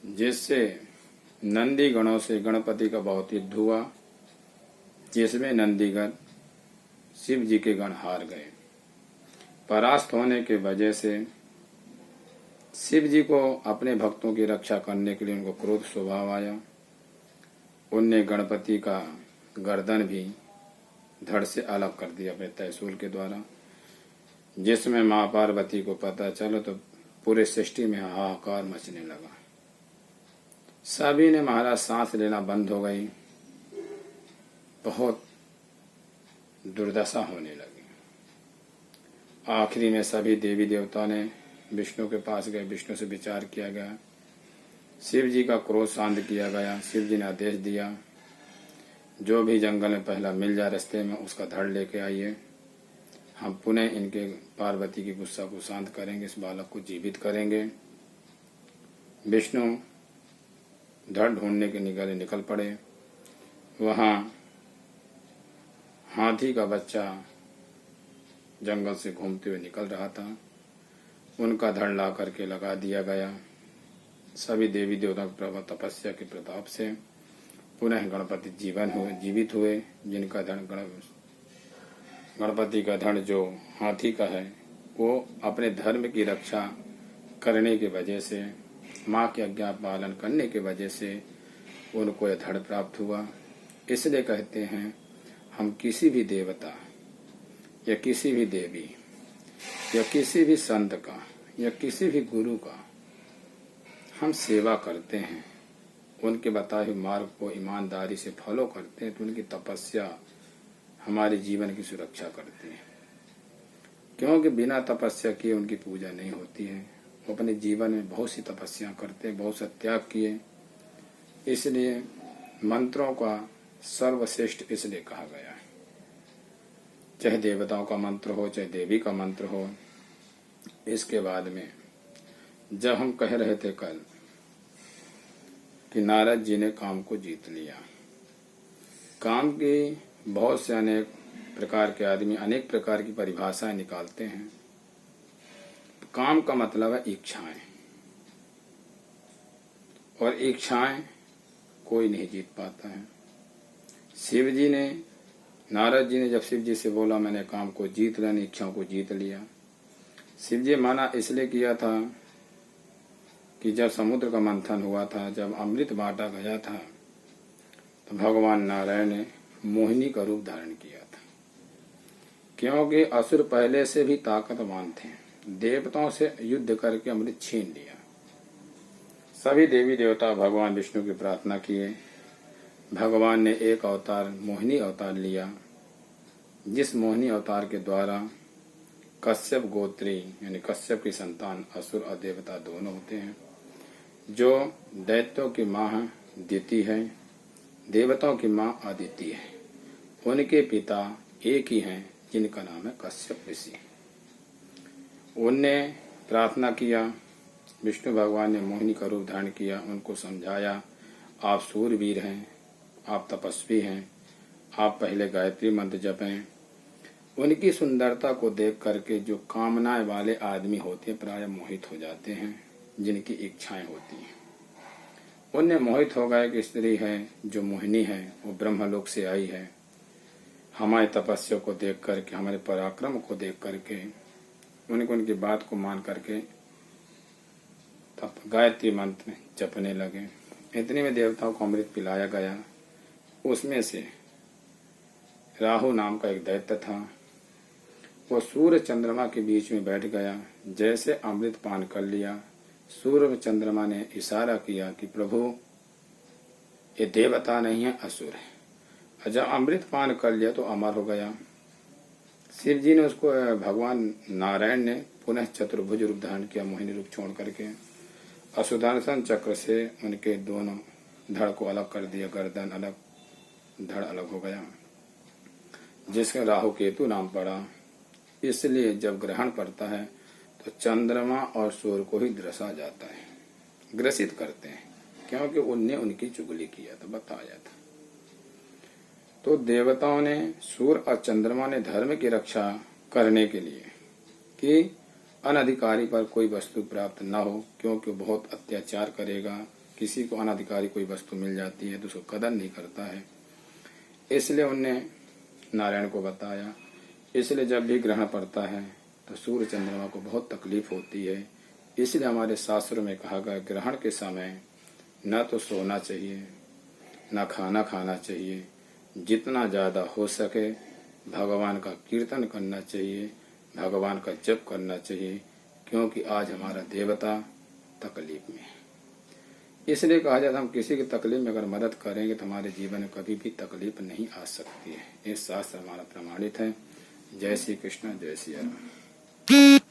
जिससे नंदी गणों से गणपति का बहुत युद्ध हुआ, जिसमें नंदीगण शिव जी के गण हार गए। परास्त होने के वजह से शिव जी को अपने भक्तों की रक्षा करने के लिए उनको क्रोध स्वभाव आया। उनने गणपति का गर्दन भी धड़ से अलग कर दिया अपने त्रिशूल के द्वारा, जिसमें मां पार्वती को पता चला तो पूरे सृष्टि में हाहाकार मचने लगा। सभी ने महाराज सांस लेना बंद हो गई, बहुत दुर्दशा होने लगी। आखिरी में सभी देवी देवताओं ने विष्णु के पास गए, विष्णु से विचार किया गया, शिव जी का क्रोध शांत किया गया। शिव जी ने आदेश दिया, जो भी जंगल में पहला मिल जाए रास्ते में उसका धड़ लेके आइए, हम पुनः इनके पार्वती की गुस्सा को शांत करेंगे, इस बालक को जीवित करेंगे। विष्णु धड़ ढूंढने के निकल पड़े। वहां हाथी का बच्चा जंगल से घूमते हुए निकल रहा था, उनका धड़ ला करके लगा दिया गया। सभी देवी देवता की तपस्या के प्रताप से पुनः गणपति जीवित हुए, जिनका धड़ गणपति का धड़ जो हाथी का है वो अपने धर्म की रक्षा करने की वजह से, माँ की आज्ञा पालन करने की वजह से उनको यह धड़ प्राप्त हुआ। इसलिए कहते हैं हम किसी भी देवता या किसी भी देवी या किसी भी संत का या किसी भी गुरु का हम सेवा करते हैं, उनके बताए हुए मार्ग को ईमानदारी से फॉलो करते हैं तो उनकी तपस्या हमारे जीवन की सुरक्षा करती है। क्योंकि बिना तपस्या किए उनकी पूजा नहीं होती है। वो अपने जीवन में बहुत सी तपस्या करते, बहुत सा त्याग किए, इसलिए मंत्रों का सर्वश्रेष्ठ इसलिए कहा गया है। चाहे देवताओं का मंत्र हो, चाहे देवी का मंत्र हो। इसके बाद में जब हम कह रहे थे कल कि नारद जी ने काम को जीत लिया, काम की बहुत से अनेक प्रकार के आदमी अनेक प्रकार की परिभाषाएं निकालते हैं। काम का मतलब है इच्छाएं, और इच्छाएं कोई नहीं जीत पाता है। शिव जी ने, नारद जी ने जब शिव जी से बोला मैंने काम को जीत लिया, इच्छाओं को जीत लिया, शिव जी मना इसलिए किया था कि जब समुद्र का मंथन हुआ था, जब अमृत बांटा गया था, तो भगवान नारायण ने मोहिनी का रूप धारण किया था। क्योंकि असुर पहले से भी ताकतवान थे, देवताओं से युद्ध करके अमृत छीन लिया। सभी देवी देवता भगवान विष्णु की प्रार्थना किए। भगवान ने एक अवतार मोहिनी अवतार लिया, जिस मोहिनी अवतार के द्वारा कश्यप गोत्री यानी कश्यप की संतान असुर और देवता दोनों होते हैं। जो दैत्यों की मां दिति है, देवताओं की मां अदिति है। उनके पिता एक ही हैं, जिनका नाम है कश्यप ऋषि। उनने प्रार्थना किया, विष्णु भगवान ने मोहिनी का रूप धारण किया, उनको समझाया आप सूरवीर हैं, आप तपस्वी हैं, आप पहले गायत्री मंत्र जपें। उनकी सुंदरता को देख करके जो कामनाएं वाले आदमी होते हैं प्राय मोहित हो जाते हैं, जिनकी इच्छाएं होती हैं। उनने मोहित हो गए कि स्त्री है जो मोहिनी है वो ब्रह्मलोक से आई है। हमारी तपस्या को देख करके, हमारे पराक्रम को देख करके उनकी बात को मान करके तब गायत्री मंत्र जपने लगे। इतने में देवताओं को अमृत पिलाया गया। उसमें से राहु नाम का एक दैत्य था, वो सूर्य चंद्रमा के बीच में बैठ गया। जैसे अमृत पान कर लिया, सूर्य चंद्रमा ने इशारा किया कि प्रभु ये देवता नहीं है, असुर है। जब अमृत पान कर लिया तो अमर हो गया। शिव जी ने उसको, भगवान नारायण ने पुनः चतुर्भुज रूप धारण किया, मोहिनी रूप छोड़ करके असुदर्शन चक्र से उनके दोनों धड़ को अलग कर दिया, गर्दन अलग, धड़ अलग हो गया, जिसका राहु केतु नाम पड़ा। इसलिए जब ग्रहण पड़ता है तो चंद्रमा और सूर्य को ही दर्शा जाता है, ग्रसित करते हैं, क्योंकि उनने उनकी चुगली किया था, बताया था। तो देवताओं ने, सूर्य और चंद्रमा ने धर्म की रक्षा करने के लिए कि अनधिकारी पर कोई वस्तु प्राप्त न हो, क्योंकि बहुत अत्याचार करेगा, किसी को अनाधिकारी कोई वस्तु मिल जाती है तो उसको कदर नहीं करता है। इसलिए उनने नारायण को बताया। इसलिए जब भी ग्रहण पड़ता है तो सूर्य चंद्रमा को बहुत तकलीफ होती है। इसलिए हमारे शास्त्रों में कहा गया ग्रहण के समय न तो सोना चाहिए न खाना खाना चाहिए, जितना ज्यादा हो सके भगवान का कीर्तन करना चाहिए, भगवान का जप करना चाहिए, क्योंकि आज हमारा देवता तकलीफ में है। इसलिए कहा जाता है हम किसी की तकलीफ में अगर मदद करेंगे तो हमारे जीवन में कभी भी तकलीफ नहीं आ सकती है। ये शास्त्र हमारा प्रमाणित है। जय श्री कृष्ण, जय श्री राम।